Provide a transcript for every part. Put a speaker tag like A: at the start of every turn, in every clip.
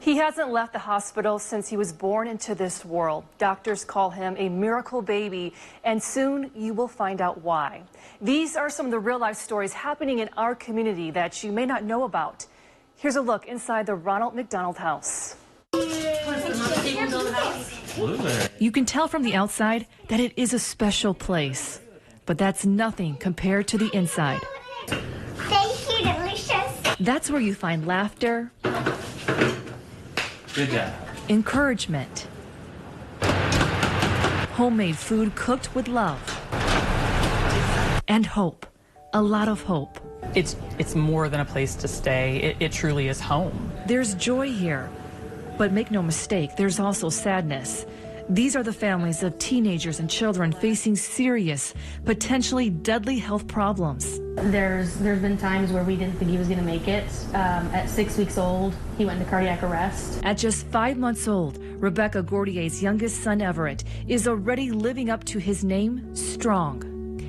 A: He hasn't left the hospital since he was born into this world. Doctors call him a miracle baby, and soon you will find out why. These are some of the real-life stories happening in our community that you may not know about. Here's a look inside the Ronald McDonald House. You can tell from the outside that it is a special place, but that's nothing compared to the inside.
B: Thank you, delicious.
A: That's where you find laughter,
C: good job,
A: encouragement, homemade food cooked with love, and hope. A lot of hope.
D: It's more than a place to stay. It truly is home.
A: There's joy here, but make no mistake, there's also sadness. These are the families of teenagers and children facing serious, potentially deadly health problems.
E: There's been times where we didn't think he was going to make it. At 6 weeks old, he went into cardiac arrest.
A: At just 5 months old, Rebecca Gordier's youngest son, Everett, is already living up to his name, Strong.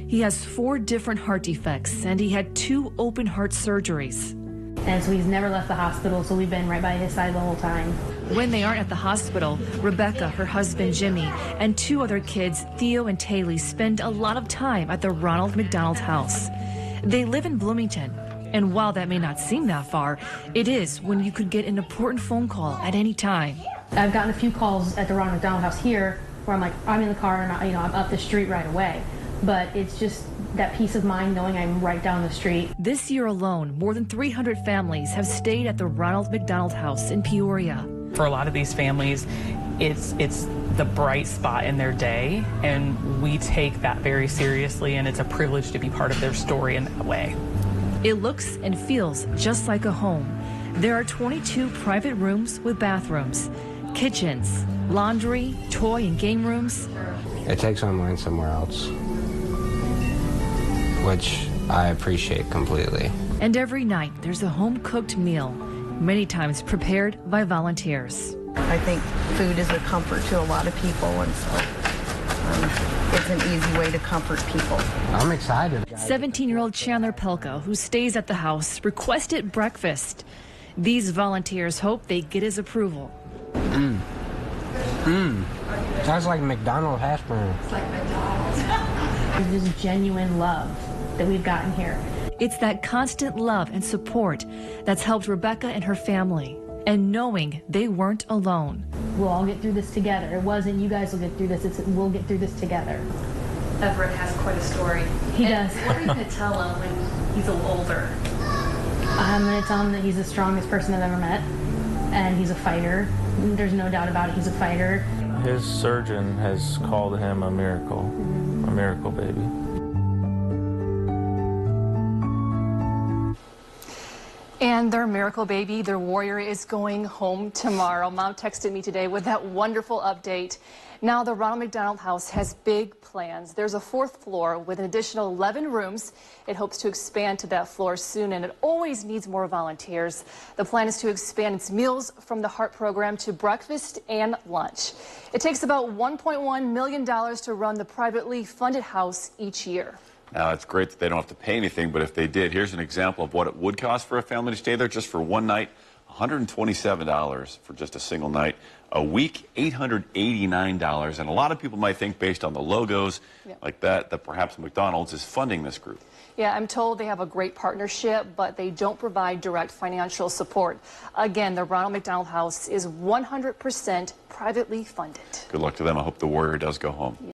A: He has 4 different heart defects, and he had 2 open heart surgeries.
E: And so he's never left the hospital, so we've been right by his side the whole time.
A: When they aren't at the hospital, Rebecca, her husband Jimmy, and 2 other kids, Theo and Taylor, spend a lot of time at the Ronald McDonald House. They live in Bloomington, and while that may not seem that far, it is when you could get an important phone call at any time.
E: I've gotten a few calls at the Ronald McDonald House here where I'm like, I'm in the car and I'm up the street right away. But it's just that peace of mind knowing I'm right down the street.
A: This year alone, more than 300 families have stayed at the Ronald McDonald House in Peoria.
D: For a lot of these families, it's the bright spot in their day, and we take that very seriously, and it's a privilege to be part of their story in that way.
A: It looks and feels just like a home. There are 22 private rooms with bathrooms, kitchens, laundry, toy and game rooms.
F: It takes my mind somewhere else, which I appreciate completely.
A: And every night there's a home-cooked meal, many times prepared by volunteers.
G: I think food is a comfort to a lot of people, and so it's an easy way to comfort people.
F: I'm excited.
A: 17-year-old Chandler Pelka, who stays at the house, requested breakfast. These volunteers hope they get his approval.
F: Sounds like McDonald's hash brown.
E: It's like McDonald's. It's just genuine love that we've gotten here.
A: It's that constant love and support that's helped Rebecca and her family, and knowing they weren't alone.
E: We'll all get through this together. It wasn't you guys will get through this, we'll get through this together.
A: Everett has quite a story.
E: He does.
A: What are you going to tell him when he's a little older?
E: I'm going to tell him that he's the strongest person I've ever met, and he's a fighter. There's no doubt about it, he's a fighter.
C: His surgeon has called him a miracle baby.
A: And their miracle baby, their warrior, is going home tomorrow. Mom texted me today with that wonderful update. Now the Ronald McDonald House has big plans. There's a 4th floor with an additional 11 rooms. It hopes to expand to that floor soon, and it always needs more volunteers. The plan is to expand its Meals from the Heart program to breakfast and lunch. It takes about $1.1 million to run the privately funded house each year.
H: Now, it's great that they don't have to pay anything, but if they did, here's an example of what it would cost for a family to stay there just for one night. $127 for just a single night. A week, $889. And a lot of people might think, based on the logos like that perhaps McDonald's is funding this group.
A: Yeah, I'm told they have a great partnership, but they don't provide direct financial support. Again, the Ronald McDonald House is 100% privately funded.
H: Good luck to them. I hope the warrior does go home.